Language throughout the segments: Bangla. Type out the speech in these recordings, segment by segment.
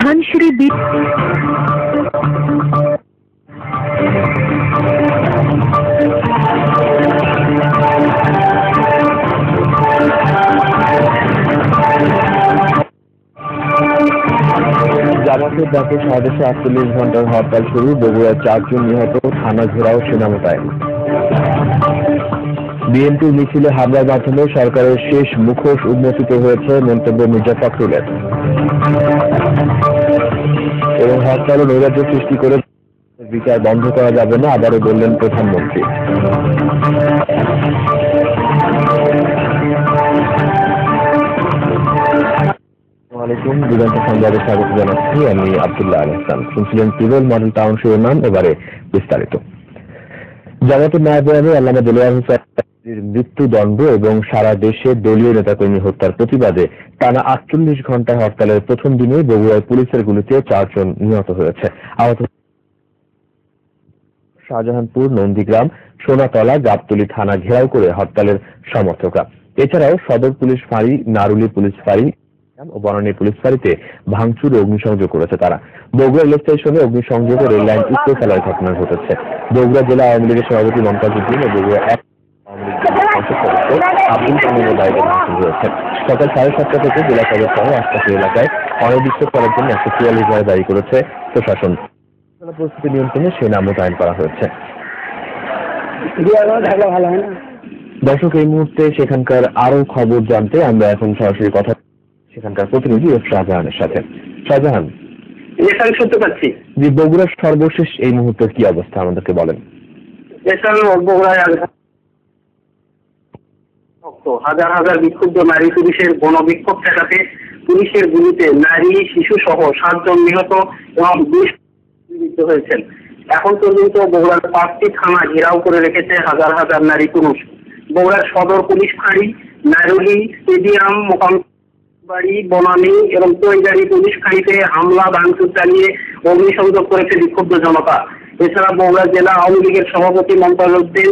ধানসিঁড়ি জামাতের ডাকে সাদেশে ৪৮ ঘন্টার হরতাল শুরু, বগুড়ায় ৪ জন নিহত, থানা ঘেরাও, সেনা মোতায়েন। বিএনপির মিছিলে হামলার মাধ্যমে সরকারের শেষ মুখোশ উন্মোচিত হয়েছে, মন্তব্য মির্জা ফখরুলের। এবং হরতাল ও নৈরাজ্য সৃষ্টি করে বিচার বন্ধ করা যাবে না, আবারও বললেন প্রধানমন্ত্রী। দিগন্ত সংবাদে স্বাগত জানাচ্ছি, আমি আব্দুল্লাহ আল হাসান। শুনছিলেন পিরোল মডেল টাউন শিরোনাম, এবারে বিস্তারিত। জামাতের নায়েবে আল্লামা দেলোয়ার হোসেনের মৃত্যুদণ্ড এবং সারা দেশে দলীয় নেতাকর্মী হত্যার প্রতিবাদে টানা ৪৮ ঘন্টা হরতালের প্রথম দিনে বগুড়ায় পুলিশের গুলিতে ৪ জন নিহত হয়েছে। আহত শাহজাহানপুর, নন্দীগ্রাম, সোনাতলা, গাবতলী থানা ঘেরাও করে হরতালের সমর্থকরা। এছাড়াও সদর পুলিশ ফাঁড়ি, নারুলি পুলিশ ফাঁড়ি ও বনানী পুলিশ ফাঁড়িতে ভাঙচুর ও অগ্নিসংযোগ করেছে তারা। বগুড়া রেল স্টেশনে অগ্নিসংযোগ ও রেললাইন উপড়ে ফেলার ঘটনা ঘটেছে। বগুড়া জেলা আওয়ামী লীগের সভাপতি মমতাজউদ্দিন ও বগুড়া ১ আওয়ামী লীগ সংসদ সদস্য আব্দুল কালামের দায়িত্ব ভাঙচুর হয়েছে। সকাল ৭:৩০ থেকে জেলা সদর সহ আশপাশের এলাকায় অনির্দিষ্ট করার জন্য ১৪৪ ধারা জারি করেছে প্রশাসন। পরিস্থিতি নিয়ন্ত্রণে সেনা মোতায়েন করা হয়েছে। দর্শক, এই মুহূর্তে সেখানকার আরো খবর জানতে আমরা এখন সরাসরি কথা সেখানকার প্রতিনিধি শাহজাহানের সাথে। শাহজাহান, শুনতে পাচ্ছি। যে বগুড়ার সর্বশেষ এই মুহূর্তের কি অবস্থা আমাদেরকে বলেন। বগুড়ায় হাজার হাজার বিক্ষুব্ধ নারী পুলিশের গণবিক্ষোভ ঠেকাতে পুলিশের গুলিতে নারী, শিশু সহ 7 জন নিহত এবং 20 মৃত্যু হয়েছেন। এখন পর্যন্ত বগুড়ার 5টি থানা ঘেরাও করে রেখেছে হাজার হাজার নারী পুরুষ। বগুড়ার সদর পুলিশ ফাঁড়ি, নারুলি, স্টেডিয়াম, মোকামবাড়ি, বনানী এবং টৈগাড়ি পুলিশ ফাঁড়িতে হামলা ভাঙচুর চালিয়ে অগ্নিসংযোগ করেছে বিক্ষুব্ধ জনতা। এছাড়া বগুড়া জেলা আওয়ামী লীগের সভাপতি মমতাজউদ্দিন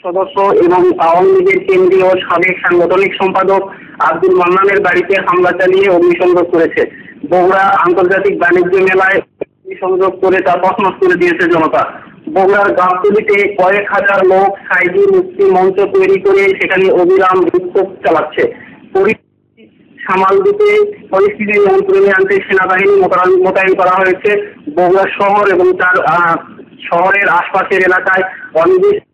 সদস্য এবং আওয়ামী লীগের কেন্দ্রীয় সাবেক সাংগঠনিক সম্পাদক আব্দুল মান্নানের বাড়িতে হামলা চালিয়ে অগ্নিসংযোগ করেছে। বগুড়া আন্তর্জাতিক বাণিজ্য মেলায় অগ্নিসংযোগ করে তা তছনছ করে দিয়েছে জনতা। বগুড়ার গাবতলীতে কয়েক হাজার লোক সাইদি মুক্তি মঞ্চ তৈরি করে সেখানে অবিরাম বিক্ষোভ চালাচ্ছে। পরিস্থিতি সামাল দিতে, পরিস্থিতি নিয়ন্ত্রণে আনতে সেনাবাহিনী মোতায়েন করা হয়েছে। বগুড়া শহর এবং তার শহরের আশপাশের এলাকায় অনির্দিষ্ট।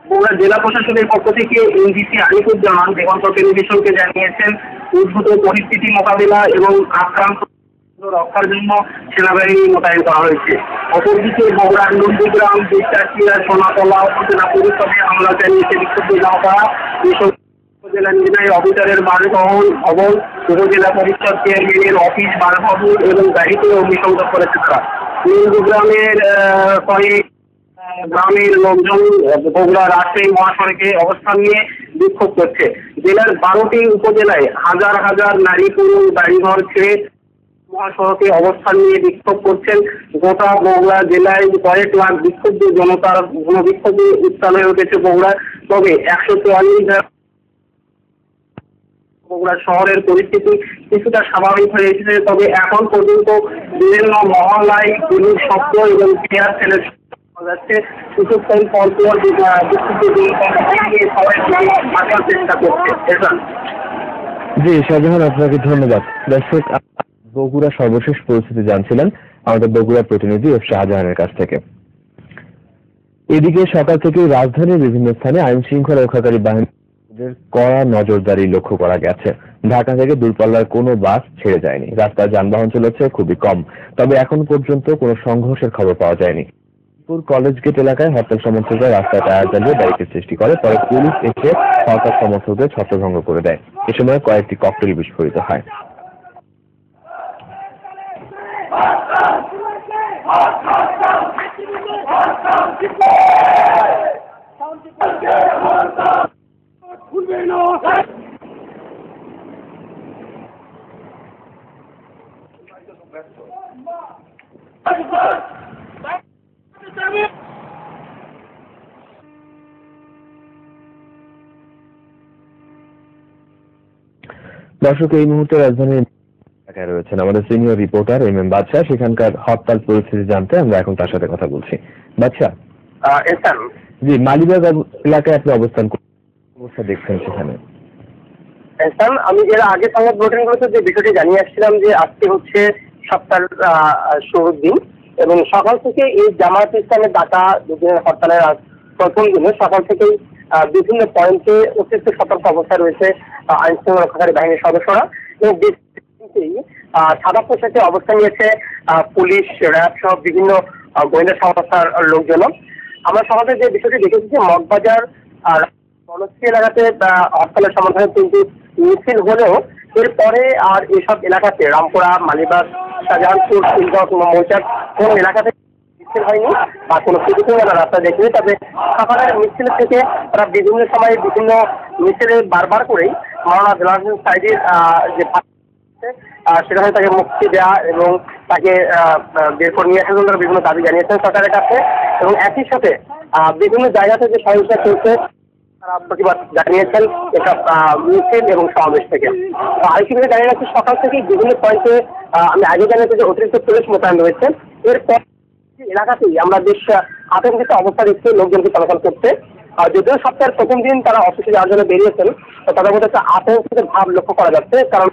বগুড়া জেলা প্রশাসনের পক্ষ থেকে এনজিসি আরিফুজ্জামান দিগন্ত টেলিভিশনকে জানিয়েছেন, উদ্ভূত পরিস্থিতি মোকাবিলা এবং আক্রান্ত রক্ষার জন্য সেনাবাহিনী মোতায়েন করা হয়েছে। অপরদিকে বগুড়ার নন্দীগ্রাম, বিশ্বাসীরা, সোনাতলা উপজেলা পরিষদে হামলা চালিয়েছে বিক্ষুব্ধ জনতা। উপজেলা নির্বাহী অফিসারের বাসভবন, উপজেলা পরিষদ চেয়ারম্যানের অফিস, বাসভবন এবং গাড়িতে অগ্নিসংযোগ করেছে তারা। নন্দীগ্রামের কয়েক গ্রামের লোকজন বগুড়া রাজশাহী মহাসড়কে অবস্থান নিয়ে বিক্ষোভ করছে। জেলার 12টি উপজেলায় হাজার হাজার নারী পুরুষ বাড়িঘর ছেড়ে মহাসড়কে অবস্থান নিয়ে বিক্ষোভ করছেন। গোটা বগুড়া জেলায় কয়েক লাখ বিক্ষুব্ধ জনতার গণবিক্ষোভে উত্তাল হয়ে উঠেছে বগুড়া। তবে 144 বগুড়া শহরের পরিস্থিতি কিছুটা স্বাভাবিক হয়ে এসেছে। তবে এখন পর্যন্ত বিভিন্ন মহল্লায় গুলির শব্দ এবং পেয়ার ছেলের যাচ্ছে। কিছুক্ষণ পর পর সবাই চেষ্টা করছে। জি শাহজাহান, আপনাকে ধন্যবাদ। দর্শক, বগুড়া সর্বশেষ পরিস্থিতি জানছিলেন আমাদের বগুড়া প্রতিনিধি শাহজাহানের কাছ থেকে। এদিকে সকাল থেকে রাজধানীর বিভিন্ন স্থানে আইন শৃঙ্খলা রক্ষাকারী বাহিনীর কড়া নজরদারি লক্ষ্য করা গেছে। ঢাকা থেকে দূরপাল্লার কোনো বাস ছেড়ে যায়নি, রাস্তায় যানবাহন চলেছে খুবই কম। তবে এখন পর্যন্ত কোনো সংঘর্ষের খবর পাওয়া যায়নি। কলেজ গেট এলাকায় হরতাল সমর্থকরা রাস্তায় টায়ার জ্বালিয়ে ব্যারিকেড সৃষ্টি করে, পরে পুলিশ এসে হরতাল সমর্থকদের ছত্রভঙ্গ করে দেয়। এ সময় কয়েকটি ককটেল বিস্ফোরিত হয়। দর্শক, এই মুহূর্তে রাজধানীর ঢাকায় রয়েছেন আমাদের সিনিয়র রিপোর্টার এম বাদশা। সেখানকার হরতাল পরিস্থিতি জানতে আমরা এখন তার সাথে কথা বলছি। বাদশা, জি, মালিবাগ এলাকায় আপনি অবস্থা দেখছেন সেখানে? আমি এর আগে সংবাদ বুলেটিনগুলোতে যে বিষয়টি জানিয়ে আসছিলাম যে আজকে হচ্ছে সপ্তাহের শুরুর দিন এবং সকাল থেকে এই জামায়াত ইসলামের ডাকা দুদিনের হরতালের প্রথম দিনে সকাল থেকেই বিভিন্ন পয়েন্টে অতিরিক্ত সতর্ক অবস্থায় রয়েছে আইন শৃঙ্খলা রক্ষাকারী বাহিনীর সদস্যরা এবং সাদা পোশাকে অবস্থান নিয়েছে পুলিশ, র্যাব সহ বিভিন্ন গোয়েন্দা সংস্থার লোকজন। আমরা সমাজে যে বিষয়টি দেখেছি যে মগবাজার বনশ্রী এলাকাতে হরতালের সমর্থনে কিন্তু মিছিল হলেও এরপরে আর এসব এলাকাতে রামপুরা, মালিবাগ, শাহজাহানপুর, শিলগাঁও কিংবা মৌচাক কোন এলাকাতে মিছিল হয়নি বা কোনো প্রতিক্রিয়া রাস্তা দেখেনি। তবে সকালের মিছিল থেকে তারা বিভিন্ন সময়ে বিভিন্ন মিছিলে বারবার করেই মাওলানা দেলোয়ার হোসেন সাঈদীর যে সেখানে তাকে মুক্তি দেওয়া এবং তাকে বের করে নিয়ে আসার জন্য বিভিন্ন দাবি জানিয়েছেন সরকারের কাছে এবং একই সাথে বিভিন্ন জায়গাতে যে সহিংসতা চলছে তারা প্রতিবাদ জানিয়েছেন এসব মিছিল এবং সমাবেশ থেকে। আরেকটি বিষয় জানিয়ে রাখছি, সকাল থেকেই বিভিন্ন পয়েন্টে আমি আগে জানিয়েছি যে অতিরিক্ত পুলিশ মোতায়েন রয়েছে। এরপর এলাকাতেই আমরা বেশ আতঙ্কিত অবস্থা দেখছি লোকজনকে চলাচল করতে। যদিও সপ্তাহের প্রথম দিন তারা অফিসে যাওয়ার জন্য বেরিয়েছেন, তাদের মধ্যে একটা আতঙ্কিত ভাব লক্ষ্য করা যাচ্ছে। কারণ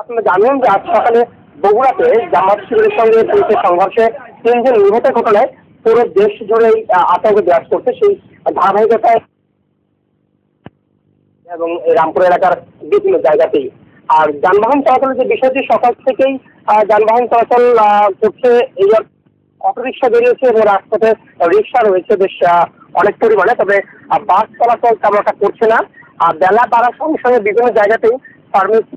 আপনারা জানেন যে আজ সকালে বগুড়াতে জামাত শিবিরের সঙ্গে পুলিশের সংঘর্ষে 3 জন নিহতের ঘটনায় পুরো দেশ জুড়েই আতঙ্ক বিরাজ করছে। সেই ধারাবাহিকতায় এবং রামপুর এলাকার বিভিন্ন জায়গাতেই আর যানবাহন চলাচলের যে বিষয়টি সকাল থেকেই যানবাহন চলাচল করছে। এই অটোরিকশা বেরিয়েছে এবং রাস্তাতে রিক্সা রয়েছে বেশ অনেক পরিমাণে, তবে বাস চলাচল তেমন একটা করছে না। আর বেলা বাড়ার সঙ্গে সঙ্গে বিভিন্ন জায়গাতেই ফার্মেসি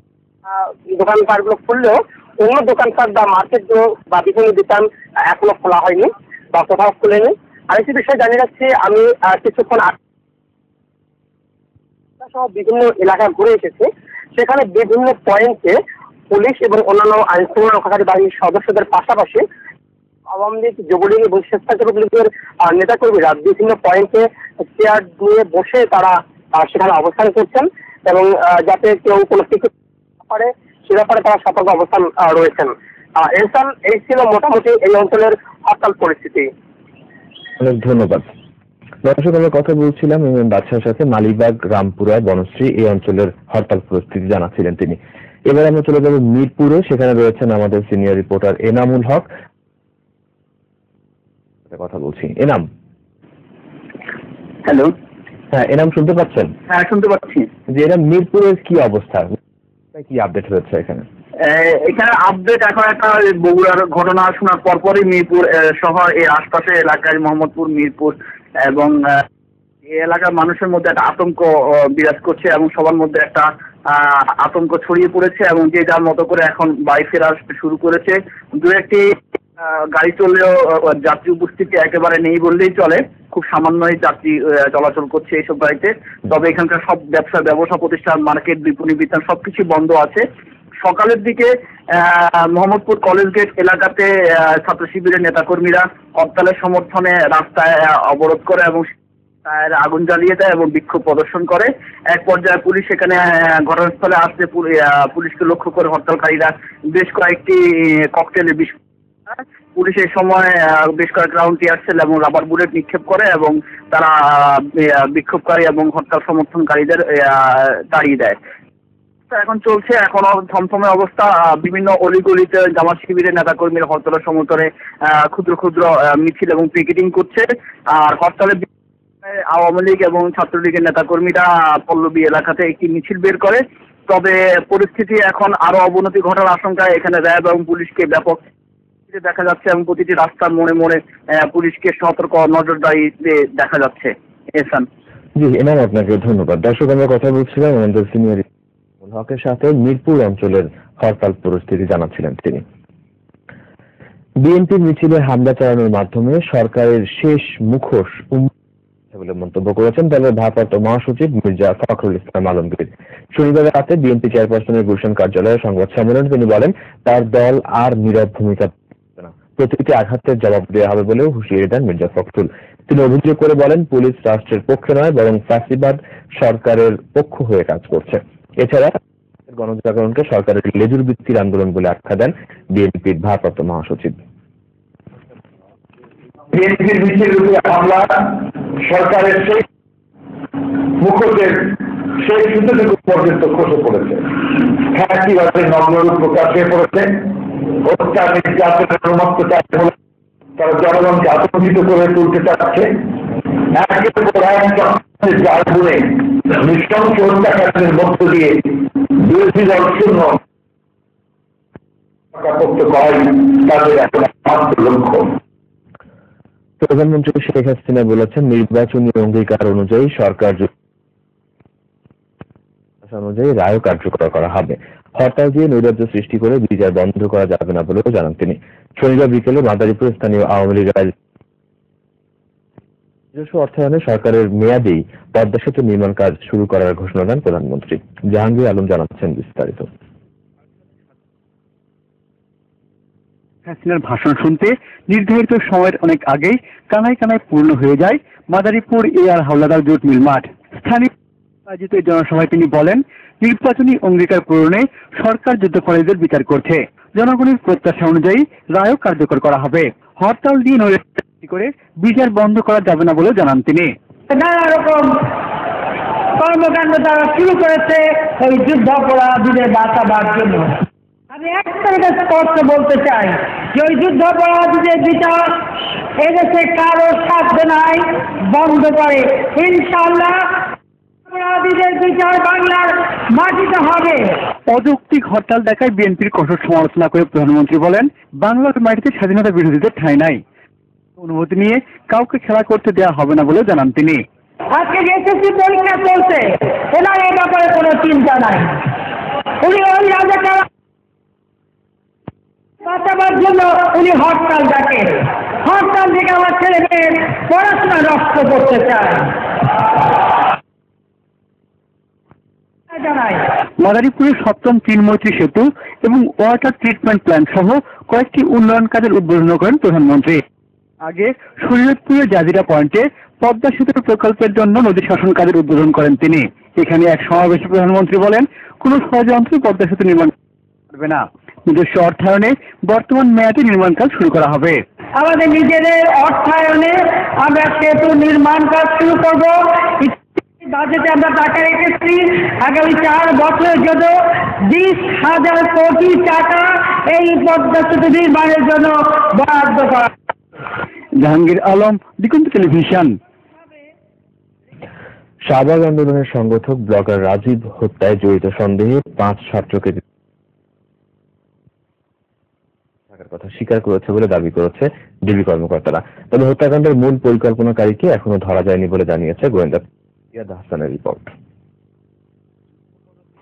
দোকানপাটগুলো খুললেও অন্য দোকানপাট বা মার্কেটগুলো বা বিভিন্ন দোকান এখনো খোলা হয়নি বা কোথাও খুলেনি। আরেকটি বিষয় জানিয়ে রাখছি, আমি কিছুক্ষণ সহ বিভিন্ন এলাকা ঘুরে এসেছি। সেখানে বিভিন্ন পয়েন্টে পুলিশ এবং অন্যান্য আইন শৃঙ্খলা রক্ষাকারী বাহিনীর সদস্যদের পাশাপাশি আওয়ামী লীগ, যুবলীগ এবং স্বেচ্ছাসেবক লীগের নেতাকর্মীরা বিভিন্ন পয়েন্টে চেয়ার নিয়ে বসে তারা সেখানে অবস্থান করছেন এবং যাতে কেউ কোনো কিছু পারে সে ব্যাপারে তারা সতর্ক অবস্থান রয়েছেন। এই ছিল মোটামুটি এই অঞ্চলের হরতাল পরিস্থিতি। অনেক ধন্যবাদ। দর্শক, আমরা কথা বলছিলাম বাদশার সাথে। মালিবাগ, রামপুরা, বনশ্রী এই অঞ্চলের হরতাল পরিস্থিতি জানাচ্ছিলেন তিনি। এবার আমরা চলে যাব মিরপুরে। সেখানে রয়েছেন আমাদের সিনিয়র রিপোর্টার এনামুল হক। কথা বলছি। এনাম, হ্যালো। হ্যাঁ এনাম, শুনতে পাচ্ছেন? হ্যাঁ, শুনতে পাচ্ছি। যে এনাম, মিরপুরের কি অবস্থা, কি আপডেট হয়েছে এখানে? এখানে আপডেট এখন একটা বগুড়ার ঘটনা শোনার পরপরই মিরপুর শহর এর আশপাশের এলাকায় মোহাম্মদপুর, মিরপুর এবং এই এলাকার মানুষের মধ্যে একটা আতঙ্ক বিরাজ করছে এবং সবার মধ্যে একটা আতঙ্ক ছড়িয়ে পড়েছে এবং যে যার মতো করে এখন বাড়ি ফেরা শুরু করেছে। দু একটি গাড়ি চললেও যাত্রী উপস্থিতি একেবারে নেই বললেই চলে। খুব সামান্যই যাত্রী চলাচল করছে এইসব গাড়িতে। তবে এখানকার সব ব্যবসা প্রতিষ্ঠান, মার্কেট, বিপণী বিতান সবকিছু বন্ধ আছে। সকালের দিকে মোহাম্মদপুর কলেজ গেট এলাকাতে ছাত্র শিবিরের নেতাকর্মীরা হরতালের সমর্থনে রাস্তায় অবরোধ করে এবং আগুন জ্বালিয়ে দেয় এবং বিক্ষোভ প্রদর্শন করে। এক পর্যায়ে পুলিশ সেখানে ঘটনাস্থলে আসতে পুলিশকে লক্ষ্য করে হরতালকারীরা বেশ কয়েকটি ককটেলের বিস্ফোরণ। পুলিশ এই সময় বেশ কয়েক রাউন্ড টিয়ার সেল এবং রাবার বুলেট নিক্ষেপ করে এবং তারা বিক্ষোভকারী এবং হরতাল সমর্থনকারীদের তাড়িয়ে দেয়। এখন চলছে এখনো থমথমে অবস্থা। বিভিন্ন অলিগলিতে জামাত শিবিরের নেতাকর্মীরা হরতালের সমর্থনে ক্ষুদ্র ক্ষুদ্র মিছিল এবং পিকেটিং করছে। আর হরতালে আওয়ামী লীগ এবং ছাত্রলীগের নেতাকর্মীরা পল্লবী এলাকাতে একটি মিছিল বের করে। তবে পরিস্থিতি এখন আরো অবনতি ঘটার আশঙ্কায় এখানে র্যাব এবং পুলিশকে ব্যাপক দেখা যাচ্ছে এবং প্রতিটি রাস্তার মোড়ে মোড়ে পুলিশকে সতর্ক নজরদারি দেখা যাচ্ছে। জি এনাম, আপনাকে ধন্যবাদ। দর্শক, আমরা কথা বলছিলাম আমাদের সিনিয়র হকের সাথে। মিরপুর অঞ্চলের হরতাল পরিস্থিতি জানাচ্ছিলেন তিনি। বিএনপির মিছিলে হামলা চালানোর মাধ্যমে সরকারের শেষ মুখোশ বলে মন্তব্য করেছেন দলের ভারপ্রাপ্ত মহাসচিব মির্জা ফখরুল ইসলাম আলমগীর। শনিবার রাতে বিএনপি চেয়ারপারসনের গুলশান কার্যালয়ে সংবাদ সম্মেলনে তিনি বলেন, তার দল আর নীরব ভূমিকা না, প্রতিটি আঘাতের জবাব দেওয়া হবে বলেও হুঁশিয়ারি দেন মির্জা ফখরুল। তিনি অভিযোগ করে বলেন, পুলিশ রাষ্ট্রের পক্ষে নয় বরং ফ্যাসিবাদ সরকারের পক্ষ হয়ে কাজ করছে। এছাড়া গণজাগরণকে সরকারের লেজুর ভিত্তির আন্দোলন বলে আখ্যা দেন বিএনপির ভারপ্রাপ্ত মহাসচিব। বিএনপির ভিত্তির উপরে হামলা সরকারের সেই মুখোশের সেই সুতোটুকু পর্যন্ত খসে পড়েছে, ফ্যাসিবাদের নগ্নরূপ প্রকাশ হয়ে পড়েছে। হত্যা নির্যাতনের উন্মুক্ত তারা জনগণকে আতঙ্কিত করে তুলতে চাচ্ছে। একের পর এক জাল বুনে নৃশংস হত্যাকাণ্ডের মধ্য দিয়ে বিরোধী দল শূন্য করাই তাদের এখন একমাত্র লক্ষ্য। প্রধানমন্ত্রী শেখ হাসিনা বলেছেন, নির্বাচনী অঙ্গীকার অনুযায়ী সরকার অনুযায়ী রায় কার্যকর করা হবে। হরতাল দিয়ে নৈরাজ্য সৃষ্টি করে বিচার বন্ধ করা যাবে না বলেও জানান তিনি। শনিবার বিকেলে মাদারীপুর স্থানীয় আওয়ামী লীগ নিজস্ব অর্থায়নে সরকারের মেয়াদেই পদ্মা সেতু নির্মাণ কাজ শুরু করার ঘোষণা দেন প্রধানমন্ত্রী। জাহাঙ্গীর আলম জানাচ্ছেন বিস্তারিত। হাসিনার ভাষণ শুনতে নির্ধারিত সময়ের অনেক আগেই কানায় কানায় পূর্ণ হয়ে যায় Madaripur AR Howlader jute mill মাঠ। স্থানীয় আয়োজিত এই জনসভায় তিনি বলেন, নির্বাচনী অঙ্গীকার পূরণে সরকার যুদ্ধাপরাধীদের বিচার করছে। জনগণের প্রত্যাশা অনুযায়ী রায়ও কার্যকর করা হবে। হরতাল দিয়ে নৈরাজ্য সৃষ্টি করে বিচার বন্ধ করা যাবে না বলে জানান তিনি। নানা রকম কর্মকাণ্ড তারা শুরু করেছে ওই যুদ্ধাপরাধীদের বাঁচাবার জন্য। আমি একটা স্পষ্ট বলতে চাই যে ওই যুদ্ধাপরাধীদের বিচার এদেশে কারো সাধ্য নাই বন্ধ করে। ইনশাআল্লাহ অপরাধীদের বিচার বাংলার মাটিতে হবে। অযৌক্তিক হরতাল দেখায় বিএনপির কঠোর সমালোচনা করে প্রধানমন্ত্রী বলেন, বাংলার মাটিতে স্বাধীনতা বিরোধীদের ঠাঁই নাই। অনুমতি নিয়ে কাউকে খেলা করতে দেওয়া হবে না বলে জানান তিনি। আজকে এসএসসি পরীক্ষা চলছে, এনার এই ব্যাপারে কোনো চিন্তা নাই। উনি ওই রাজাকার বাঁচাবার জন্য উনি হরতাল ডাকে। হরতাল থেকে আমার ছেলে মেয়ের পড়াশোনা নষ্ট করতে চায়। মাদারীপুরের ৭ম তিনমৈত্রী সেতু এবং ওয়াটার ট্রিটমেন্ট প্ল্যান্ট সহ কয়েকটি উন্নয়ন কাজের উদ্বোধন করেন প্রধানমন্ত্রী। আগে শরীয়তপুরের জাজিরা পয়েন্টে পদ্মা সেতু প্রকল্পের জন্য নদী শাসন কাজের উদ্বোধন করেন তিনি। এখানে এক সমাবেশে প্রধানমন্ত্রী বলেন, কোন ষড়যন্ত্রে পদ্মা সেতু নির্মাণ করবে না। নিজস্ব অর্থায়নে বর্তমান মেয়াদে নির্মাণ কাজ শুরু করা হবে। আমাদের নিজেদের অর্থায়নে আমরা সেতু নির্মাণ কাজ শুরু করব। বাজেটে আমরা টাকা রেখেছি আগামী 4 বছরের জন্য 20,000 কোটি টাকা এই পদ্মা সেতু নির্মাণের জন্য বরাদ্দ করা। জাহাঙ্গীর আলম, দিগন্ত টেলিভিশন। শাহবাগ আন্দোলনের সংগঠক ব্লগার রাজীব হত্যায় জড়িত সন্দেহে 5 ছাত্রকে থাকার কথা স্বীকার করেছে বলে দাবি করেছে ডিবি কর্মকর্তারা। তবে হত্যাকাণ্ডের মূল পরিকল্পনাকারীকে এখনো ধরা যায়নি বলে জানিয়েছে গোয়েন্দা। হাসানের রিপোর্ট।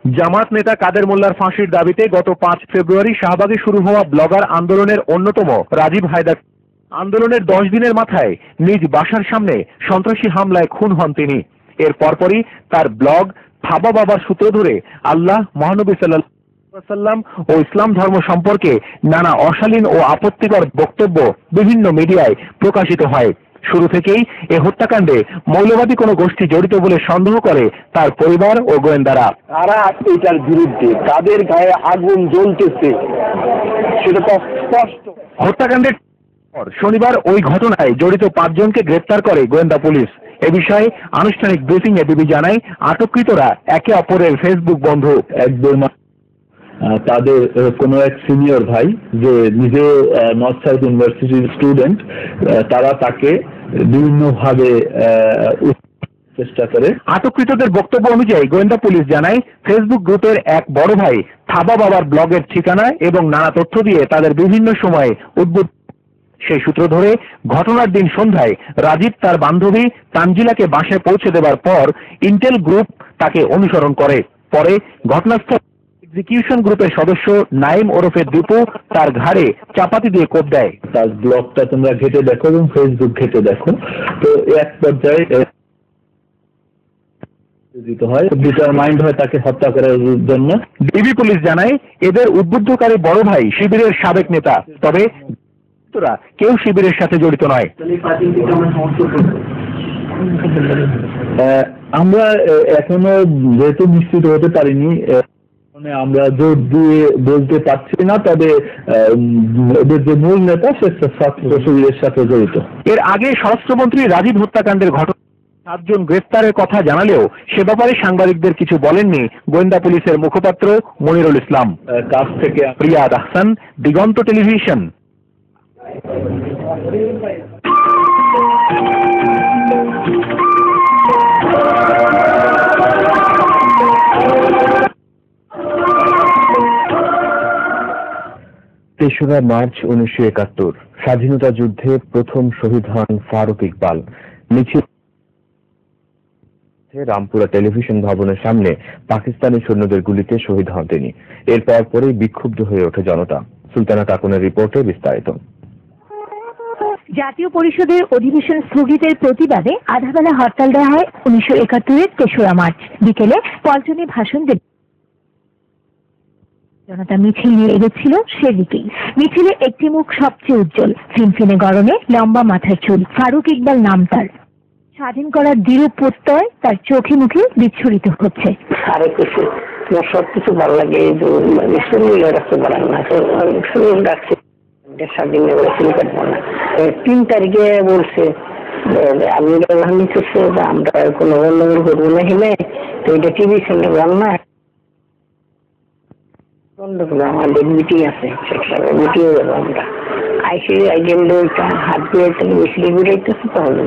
জামাত নেতা কাদের মোল্লার ফাঁসির দাবিতে গত 5 ফেব্রুয়ারি শাহবাগে শুরু হওয়া ব্লগার আন্দোলনের অন্যতম রাজীব হায়দার আন্দোলনের 10 দিনের মাথায় নিজ বাসার সামনে সন্ত্রাসী হামলায় খুন হন তিনি। এর পরপরই তার ব্লগ থাবা বাবার সূত্র ধরে আল্লাহ, মহানবী সাল্লাল্লাহু আলাইহি ওয়াসাল্লাম ও ইসলাম ধর্ম সম্পর্কে নানা অশালীন ও আপত্তিকর বক্তব্য বিভিন্ন মিডিয়ায় প্রকাশিত হয়। শুরু থেকেই এ হত্যাকাণ্ডে মৌলবাদী কোনো গোষ্ঠী জড়িত বলে সন্দেহ করে তার পরিবার ও গোয়েন্দারা। তারা এটার বিরুদ্ধে, তাদের গায়ে আগুন জ্বলতেছে, সেটা তো স্পষ্ট। হত্যাকাণ্ডের পর শনিবার ওই ঘটনায় জড়িত 5 জনকে গ্রেপ্তার করে গোয়েন্দা পুলিশ। এ বিষয়ে আনুষ্ঠানিক ব্রিফিং এ ডিবি জানায়, আটককৃতরা একে অপরের ফেসবুক বন্ধু। তাদের কোনো এক সিনিয়র ভাই যে নিজে নর্থ সাউথ ইউনিভার্সিটির স্টুডেন্ট, তারা তাকে বিভিন্নভাবে চেষ্টা করে। আটককৃতদের বক্তব্য অনুযায়ী গোয়েন্দা পুলিশ জানায়, ফেসবুক গ্রুপের এক বড় ভাই থাবা বাবার ব্লগের ঠিকানা এবং নানা তথ্য দিয়ে তাদের বিভিন্ন সময়ে উদ্বুদ্ধ। সেই সূত্র ধরে ঘটনার দিন সন্ধ্যায় রাজীব তার বান্ধবী তানজিলাকে বাসায় পৌঁছে দেওয়ার পর ইন্টেল গ্রুপ তাকে অনুসরণ করে। পরে ঘটনাস্থল এক্সিকিউশন গ্রুপের সদস্য নাইম ওরফে দীপু তার ঘাড়ে চাপাতি দিয়ে কোপ দেয়। তার ব্লগটা তোমরা ঘেটে দেখো এবং ফেসবুক ঘেটে দেখো, তো এক পর্যায়ে ডিটারমাইন্ড হয় তাকে হত্যা করার জন্য। ডিবি পুলিশ জানায়, এদের উদ্বুদ্ধকারী বড় ভাই শিবিরের সাবেক নেতা, তবে কেউ শিবিরের সাথে জড়িত নয়। আমরা এখনো যেহেতু নিশ্চিত হতে পারিনি, আমরা জোর দিয়ে বলতে পারছি না, তবে এদের যে মূল নেতা সে ছাত্র শিবিরের সাথে জড়িত। এর আগে স্বরাষ্ট্রমন্ত্রী রাজীব হত্যাকাণ্ডের ঘটনা 7 জন গ্রেফতারের কথা জানালেও সে ব্যাপারে সাংবাদিকদের কিছু বলেননি গোয়েন্দা পুলিশের মুখপাত্র মনিরুল ইসলাম। কাছ থেকে রিয়াদ আহসান, দিগন্ত টেলিভিশন। তেসরা মার্চ 1971 স্বাধীনতা যুদ্ধে প্রথম শহীদ হন ফারুক ইকবাল। মিছিল রামপুরা টেলিভিশন ভবনের সামনে পাকিস্তানি সৈন্যদের গুলিতে শহীদ হন তিনি। এরপর পরেই বিক্ষুব্ধ হয়ে ওঠে জনতা। সুলতানা কাকুনের রিপোর্টে বিস্তারিত। জাতীয় পরিষদের অধিবেশন স্থগিতের প্রতিবাদে আধাবেলা হরতাল দেওয়া হয় 1971-এর 3রা মার্চ। বিকেলে পল্টনে ভাষণ দেন জনতা মিছিল নিয়ে এগোচ্ছিল সেদিকেই। মিছিলে একটি মুখ সবচেয়ে উজ্জ্বল, ফিনফিনে গরমে লম্বা মাথার চুল। ফারুক ইকবাল নাম তার। স্বাধীন করার দৃঢ় প্রত্যয় তার চোখে মুখে বিচ্ছুরিত হচ্ছে। সবকিছু ভালো লাগে, শরীর রাখতে পারেন না, শরীর রাখছে স্বাধীন 3 তারিখে বলছে আমি আমরা কোনো গন্ডগোল করবো না, হেলে তো এটা টিভি চ্যানেলে বল না আমাদের মিটিং আছে, মিটিং যাবো আমরা আইসি এজেন্ডা হাত দিয়ে বেশি বেরোইতেছে তাহলে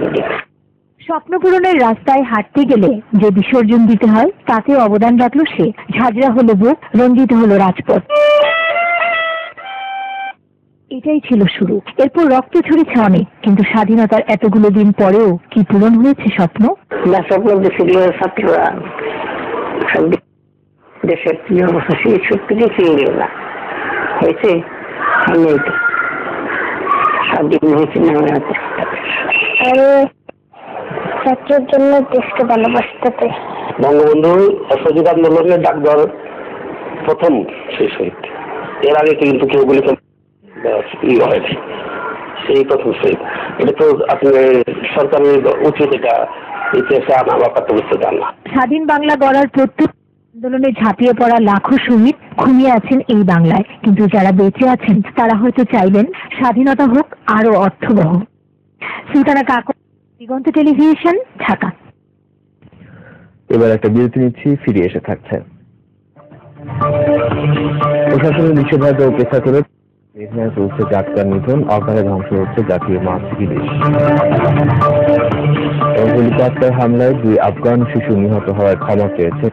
স্বপ্ন পূরণের রাস্তায় হাঁটতে গেলে যে বিসর্জন দিতে হয় তাতে অবদান রাখলো সে। ঝাঁঝরা হলো বুক, রঞ্জিত হলো রাজপথ। এটাই ছিল শুরু। এরপর রক্ত ঝরেছে অনেক, কিন্তু স্বাধীনতার এতগুলো দিন পরেও কি পূরণ হয়েছে স্বপ্ন? না, স্বপ্ন দেশের ছাত্ররা দেশের প্রিয় সেই শক্তিকে চেয়ে গেল না হয়েছে, স্বাধীন হয়েছে না ছাত্রের জন্য দেশকে ভালোবাসতে। বঙ্গবন্ধু অসহযোগ আন্দোলনের ডাক দেওয়ার প্রথম সেই শহীদ। এর আগে কিন্তু কেউ গুলি হয়নি, সেই প্রথম শহীদ। এটা তো আপনি সরকারের উচিত এটা ইতিহাসে আনা বা পাঠ্য পুস্তকে আনা। স্বাধীন বাংলা গড়ার প্রত্যেক আন্দোলনে ঝাঁপিয়ে পড়া লাখো শহীদ ঘুমিয়ে আছেন এই বাংলায়, কিন্তু যারা বেঁচে আছেন তারা হয়তো চাইবেন স্বাধীনতা হোক আরো অর্থবহ। সুলতানা কাকু, দিগন্ত টেলিভিশন, ঢাকা। এবার একটা বিরতি নিচ্ছি, ফিরে এসে থাকছে। প্রশাসনের নিষেধাজ্ঞা উপেক্ষা করে চলছে যাত্রার নিধন, অকালে ধ্বংস হচ্ছে জাতীয় মাতৃ দেশ। হেলিকপ্টার হামলায় 2 আফগান শিশু নিহত হওয়ায় ক্ষমা চেয়েছে